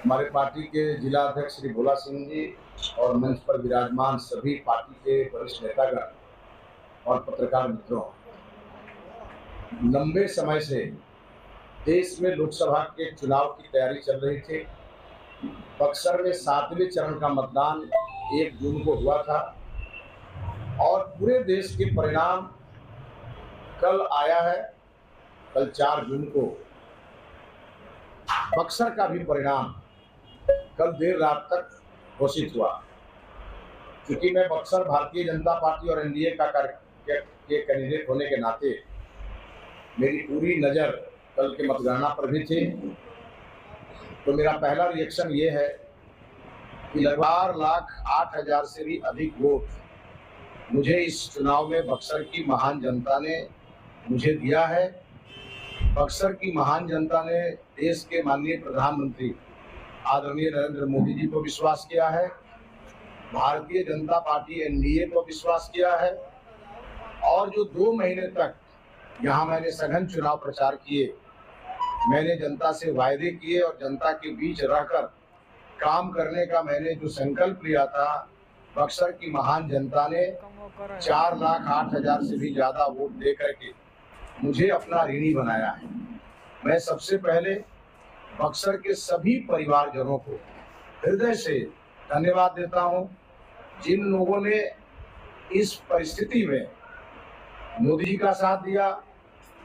हमारे पार्टी के जिला अध्यक्ष श्री भोला सिंह जी और मंच पर विराजमान सभी पार्टी के वरिष्ठ नेतागण और पत्रकार मित्रों, लंबे समय से देश में लोकसभा के चुनाव की तैयारी चल रही थी। बक्सर में 7वें चरण का मतदान 1 जून को हुआ था और पूरे देश के परिणाम कल आया है। कल 4 जून को बक्सर का भी परिणाम कल देर रात तक घोषित हुआ। क्योंकि मैं बक्सर भारतीय जनता पार्टी और एनडीए का के कैंडिडेट होने के नाते मेरी पूरी नज़र कल के मतगणना पर भी थी, तो मेरा पहला रिएक्शन ये है कि लगभग 4,08,000 से भी अधिक वोट मुझे इस चुनाव में बक्सर की महान जनता ने मुझे दिया है। बक्सर की महान जनता ने देश के माननीय प्रधानमंत्री आदरणीय नरेंद्र मोदी जी को विश्वास किया है, भारतीय जनता पार्टी एनडीए को विश्वास किया है और जो 2 महीने तक यहाँ मैंने सघन चुनाव प्रचार किए, मैंने जनता से वायदे किए और जनता के बीच रहकर काम करने का मैंने जो संकल्प लिया था, बक्सर की महान जनता ने 4,08,000 से भी ज़्यादा वोट दे करके मुझे अपना ऋणी बनाया है। मैं सबसे पहले बक्सर के सभी परिवारजनों को हृदय से धन्यवाद देता हूं, जिन लोगों ने इस परिस्थिति में मोदी जी का साथ दिया,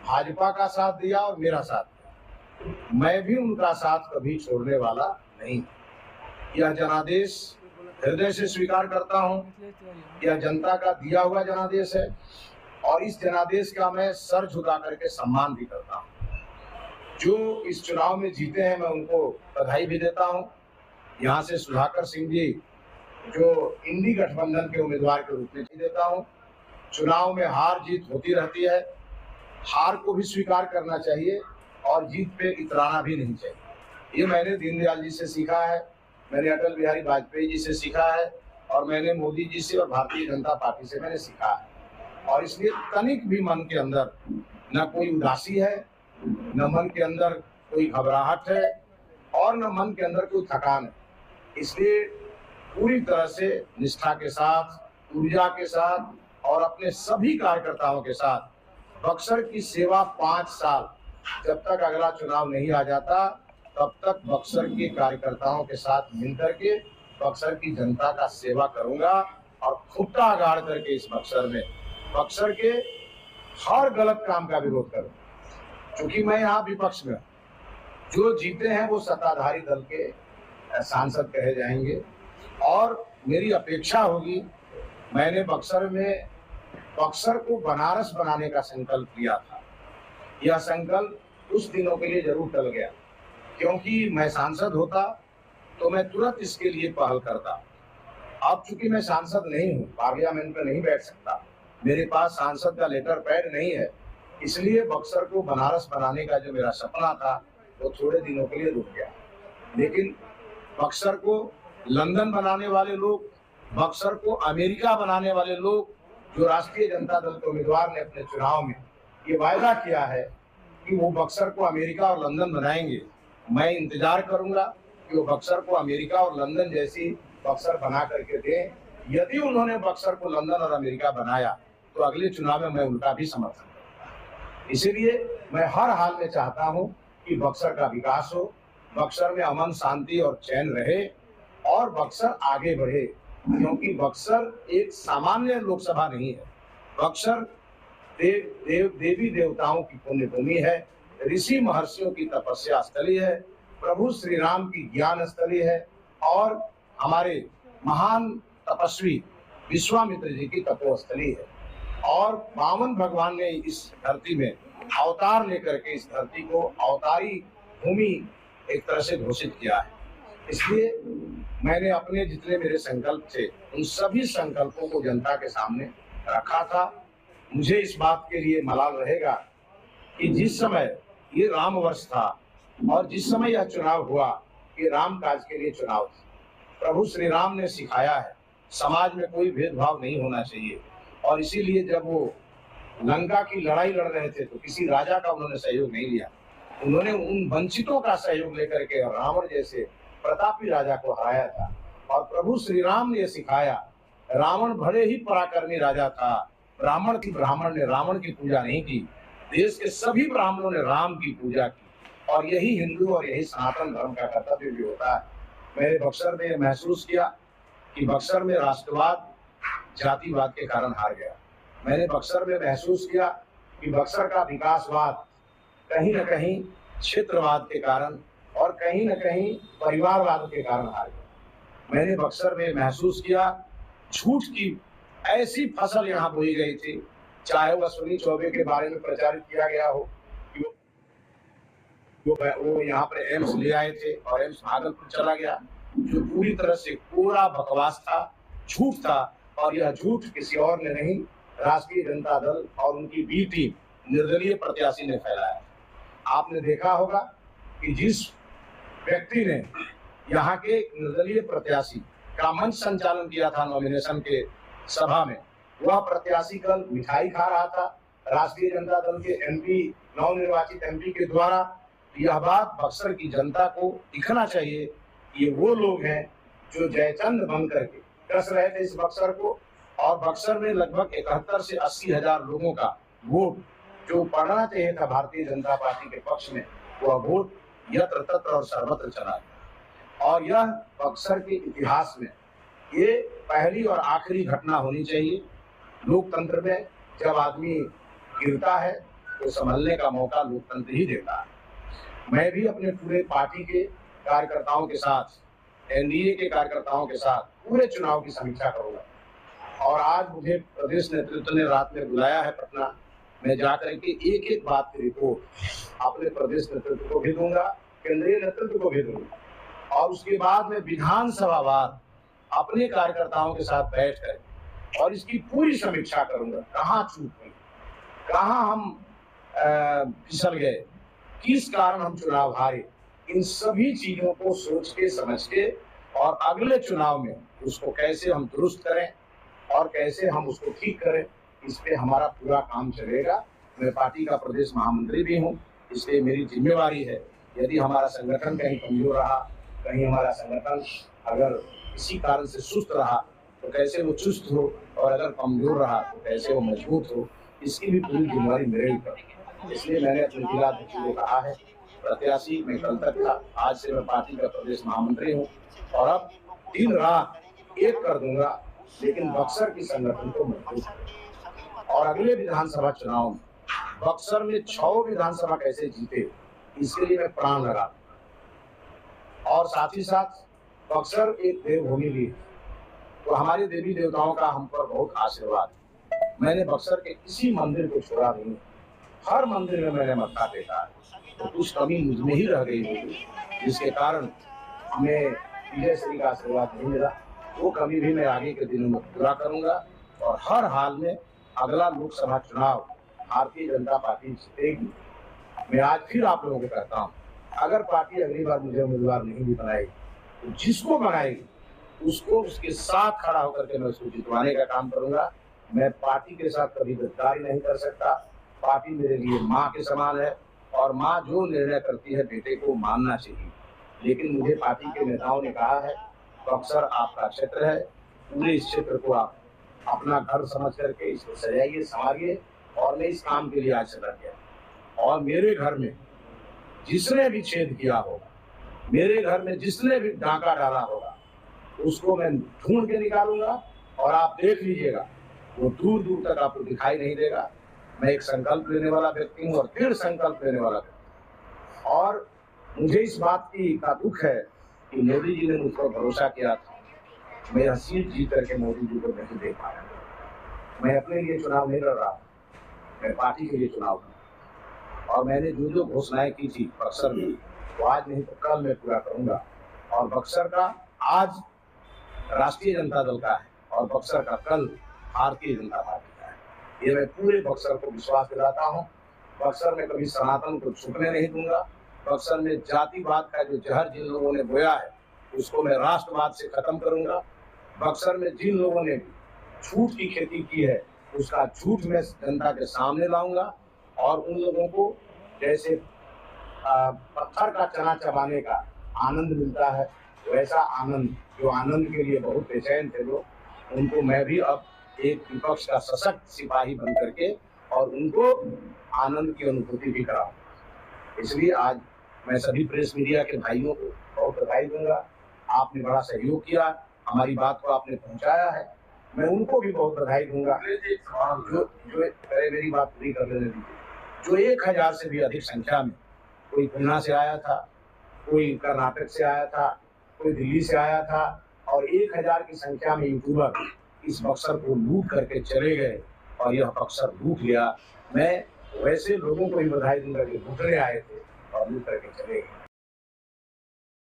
भाजपा का साथ दिया और मेरा साथ दिया। मैं भी उनका साथ कभी छोड़ने वाला नहीं। यह जनादेश हृदय से स्वीकार करता हूं। यह जनता का दिया हुआ जनादेश है और इस जनादेश का मैं सर झुका करके सम्मान भी करता हूं। जो इस चुनाव में जीते हैं, मैं उनको बधाई भी देता हूं। यहाँ से सुधाकर सिंह जी जो इंडी गठबंधन के उम्मीदवार के रूप में जी देता हूं। चुनाव में हार जीत होती रहती है, हार को भी स्वीकार करना चाहिए और जीत पे इतराना भी नहीं चाहिए। ये मैंने दीनदयाल जी से सीखा है, मैंने अटल बिहारी वाजपेयी जी से सीखा है और मैंने मोदी जी से और भारतीय जनता पार्टी से मैंने सीखा है। और इसलिए तनिक भी मन के अंदर न कोई उदासी है, न मन के अंदर कोई घबराहट है और न मन के अंदर कोई थकान है। इसलिए पूरी तरह से निष्ठा के साथ, ऊर्जा के साथ और अपने सभी कार्यकर्ताओं के साथ बक्सर की सेवा 5 साल, जब तक अगला चुनाव नहीं आ जाता तब तक बक्सर के कार्यकर्ताओं के साथ मिलकर के बक्सर की जनता का सेवा करूंगा और खुट्टा गाड़ करके इस बक्सर में बक्सर के हर गलत काम का विरोध करूंगा। क्योंकि मैं यहाँ विपक्ष में, जो जीते हैं वो सत्ताधारी दल के सांसद कहे जाएंगे और मेरी अपेक्षा होगी। मैंने बक्सर में बक्सर को बनारस बनाने का संकल्प लिया था। यह संकल्प कुछ दिनों के लिए जरूर टल गया, क्योंकि मैं सांसद होता तो मैं तुरंत इसके लिए पहल करता। अब चूंकि मैं सांसद नहीं हूँ, पार्लियामेंट में नहीं बैठ सकता, मेरे पास सांसद का लेटर पैड नहीं है, इसलिए बक्सर को बनारस बनाने का जो मेरा सपना था वो थोड़े दिनों के लिए रुक गया। लेकिन बक्सर को लंदन बनाने वाले लोग, बक्सर को अमेरिका बनाने वाले लोग, जो राष्ट्रीय जनता दल के उम्मीदवार ने अपने चुनाव में ये वायदा किया है कि वो बक्सर को अमेरिका और लंदन बनाएंगे, मैं इंतजार करूंगा कि वो बक्सर को अमेरिका और लंदन जैसी बक्सर बना करके दें। यदि उन्होंने बक्सर को लंदन और अमेरिका बनाया तो अगले चुनाव में मैं उनका भी समर्थन करूंगा। इसीलिए मैं हर हाल में चाहता हूं कि बक्सर का विकास हो, बक्सर में अमन शांति और चैन रहे और बक्सर आगे बढ़े, क्योंकि बक्सर एक सामान्य लोकसभा नहीं है। बक्सर देवी देवताओं की पुण्य भूमि है, ऋषि महर्षियों की तपस्या स्थली है, प्रभु श्री राम की ज्ञान स्थली है और हमारे महान तपस्वी विश्वामित्र जी की तपोस्थली है। और वामन भगवान ने इस धरती में अवतार लेकर के इस धरती को अवतारी भूमि एक तरह से घोषित किया है। इसलिए मैंने अपने जितने मेरे संकल्प थे उन सभी संकल्पों को जनता के सामने रखा था। मुझे इस बात के लिए मलाल रहेगा कि जिस समय ये राम वर्ष था और जिस समय यह चुनाव हुआ, ये राम काज के लिए चुनाव था। प्रभु श्री राम ने सिखाया है समाज में कोई भेदभाव नहीं होना चाहिए और इसीलिए जब वो लंका की लड़ाई लड़ रहे थे तो किसी राजा का उन्होंने सहयोग नहीं लिया, उन्होंने उन वंचितों का सहयोग लेकर के रावण जैसे प्रतापी राजा को हराया था। और प्रभु श्री राम ने सिखाया, रावण भले ही पराक्रमी राजा था, ब्राह्मण ने रावण की पूजा नहीं की, देश के सभी ब्राह्मणों ने राम की पूजा की। और यही हिंदू और यही सनातन धर्म का कर्तव्य भी होता है। मैंने बक्सर में महसूस किया कि बक्सर में राष्ट्रवाद जातिवाद के कारण हार गया। मैंने बक्सर में महसूस किया कि बक्सर का विकासवाद कहीं न कहीं क्षेत्रवाद के कारण और कहीं न कहीं परिवारवाद के कारण हार गया। मैंने बक्सर में महसूस किया झूठ की ऐसी फसल यहाँ बोई गई थी, चाहे वो अश्विनी चौबे के बारे में प्रचारित किया गया हो, वो यहाँ पर एम्स ले आए थे और एम्स भागलपुर चला गया, जो पूरी तरह से पूरा बकवास था, झूठ था। और यह झूठ किसी और ने नहीं, राष्ट्रीय जनता दल और उनकी बी टीम निर्दलीय प्रत्याशी ने फैलाया। आपने देखा होगा कि जिस व्यक्ति ने यहाँ के निर्दलीय प्रत्याशी का मंच संचालन किया था नॉमिनेशन के सभा में, वह प्रत्याशी कल मिठाई खा रहा था राष्ट्रीय जनता दल के एमपी, नवनिर्वाचित एमपी के द्वारा। यह बात बक्सर की जनता को दिखना चाहिए, ये वो लोग हैं जो जयचंद बन करके कस रहे थे इस बक्सर को। और बक्सर में लगभग 71 से 80 हजार लोगों का वोट जो पड़ना चाहिए था भारतीय जनता पार्टी के पक्ष में, वह वोट यत्र तत्र और सर्वत्र चला गया। और यह बक्सर के इतिहास में ये पहली और आखिरी घटना होनी चाहिए। लोकतंत्र में जब आदमी गिरता है तो संभलने का मौका लोकतंत्र ही देता है। मैं भी अपने पूरे पार्टी के कार्यकर्ताओं के साथ, एनडीए के कार्यकर्ताओं के साथ पूरे चुनाव की समीक्षा करूंगा। और आज मुझे प्रदेश नेतृत्व ने रात में बुलाया है पटना, मैं जाकर के एक एक बात की रिपोर्ट अपने प्रदेश नेतृत्व को भी दूंगा, केंद्रीय नेतृत्व को भी दूंगा। और उसके बाद मैं विधानसभावार अपने कार्यकर्ताओं के साथ बैठकर और इसकी पूरी समीक्षा करूंगा, कहाँ चूक हुई, कहाँ हम फिसल गए, किस कारण हम चुनाव हारे। इन सभी चीजों को सोच के समझ के और अगले चुनाव में उसको कैसे हम दुरुस्त करें और कैसे हम उसको ठीक करें, इस पे हमारा पूरा काम चलेगा। मैं पार्टी का प्रदेश महामंत्री भी हूँ, इसलिए मेरी जिम्मेवारी है, यदि हमारा संगठन कहीं कमजोर रहा, कहीं हमारा संगठन अगर किसी कारण से सुस्त रहा तो कैसे वो चुस्त हो, और अगर कमजोर रहा तो कैसे वो मजबूत हो, इसकी भी पूरी जिम्मेवारी मेरे ऊपर। इसलिए मैंने अपने जिला अध्यक्ष को कहा है, प्रत्याशी मैं कल तक था, आज से मैं पार्टी का प्रदेश महामंत्री हूँ और अब दिन रात एक कर दूंगा, लेकिन बक्सर की संगठन को मजबूत। और अगले विधानसभा चुनाव में बक्सर में 6 विधानसभा कैसे जीते, इसके लिए मैं प्राण लगा। और साथ ही साथ बक्सर एक देवभूमि भी है, तो हमारे देवी देवताओं का हम पर बहुत आशीर्वाद। मैंने बक्सर के किसी मंदिर को छोड़ा नहीं, हर मंदिर में मैंने मत्था टेका है। तो कुछ कमी मुझमें ही रह गई होगी, जिसके कारण हमें विजय श्री का आशीर्वाद नहीं मिला। वो कमी भी मैं आगे के दिनों में पूरा करूंगा और हर हाल में अगला लोकसभा चुनाव भारतीय जनता पार्टी जीतेगी। मैं आज फिर आप लोगों को कहता हूँ, अगर पार्टी अगली बार मुझे उम्मीदवार नहीं भी बनाएगी तो जिसको बनाएगी उसको उसके साथ खड़ा होकर के मैं उसको जितवाने का काम करूंगा। मैं पार्टी के साथ कभी गद्दारी नहीं कर सकता। पार्टी मेरे लिए माँ के समान है और माँ जो निर्णय करती है बेटे को मानना चाहिए। लेकिन मुझे पार्टी के नेताओं ने कहा है, बक्सर आपका क्षेत्र है, पूरे इस क्षेत्र को आप अपना घर समझ करके इसको सजाइए, संवारिए। और मैं इस काम के लिए आज से लग गया। और मेरे घर में जिसने भी छेद किया होगा, मेरे घर में जिसने भी डाका डाला होगा, उसको मैं ढूंढ के निकालूंगा और आप देख लीजिएगा वो दूर दूर तक आपको दिखाई नहीं देगा। मैं एक संकल्प लेने वाला व्यक्ति हूँ और फिर संकल्प लेने वाला व्यक्ति। और मुझे इस बात का दुख है कि मोदी जी ने मुझ पर भरोसा किया था, मैं यह सीट जीत करके मोदी जी को नहीं दे पाया। मैं अपने लिए चुनाव नहीं लड़ रहा, मैं पार्टी के लिए चुनाव लड़ा। और मैंने जो घोषणाएं की थी बक्सर में, वो आज नहीं तो कल मैं पूरा करूंगा। और बक्सर का आज राष्ट्रीय जनता दल का है और बक्सर का कल भारतीय जनता पार्टी का है। ये मैं पूरे बक्सर को विश्वास दिलाता हूँ। बक्सर में कभी सनातन को छुपने नहीं दूंगा। बक्सर में जातिवाद का जो जहर जिन लोगों ने बोया है उसको मैं राष्ट्रवाद से खत्म करूंगा। बक्सर में जिन लोगों ने झूठ की खेती की है उसका झूठ मैं जनता के सामने लाऊंगा। और उन लोगों को जैसे पत्थर का चना चबाने का आनंद मिलता है, वैसा आनंद जो आनंद के लिए बहुत बेचैन थे लोग, उनको मैं भी अब एक विपक्ष का सशक्त सिपाही बन करके और उनको आनंद की अनुभूति भी कराऊं। इसलिए आज मैं सभी प्रेस मीडिया के भाइयों को बहुत बधाई दूंगा। आपने बड़ा सहयोग किया, हमारी बात को आपने पहुंचाया है, मैं उनको भी बहुत बधाई दूंगा। जो मेरी बात पूरी कर लेने दीजिए। जो 1000 से भी अधिक संख्या में, कोई पूना से आया था, कोई कर्नाटक से आया था, कोई दिल्ली से आया था, और 1000 की संख्या में यूट्यूबर इस बक्सर को लूट करके चले गए और यह बक्सर लूट लिया। मैं वैसे लोगों को भी बधाई दूंगा कि लूटने आए थे और लूट करके चले गए।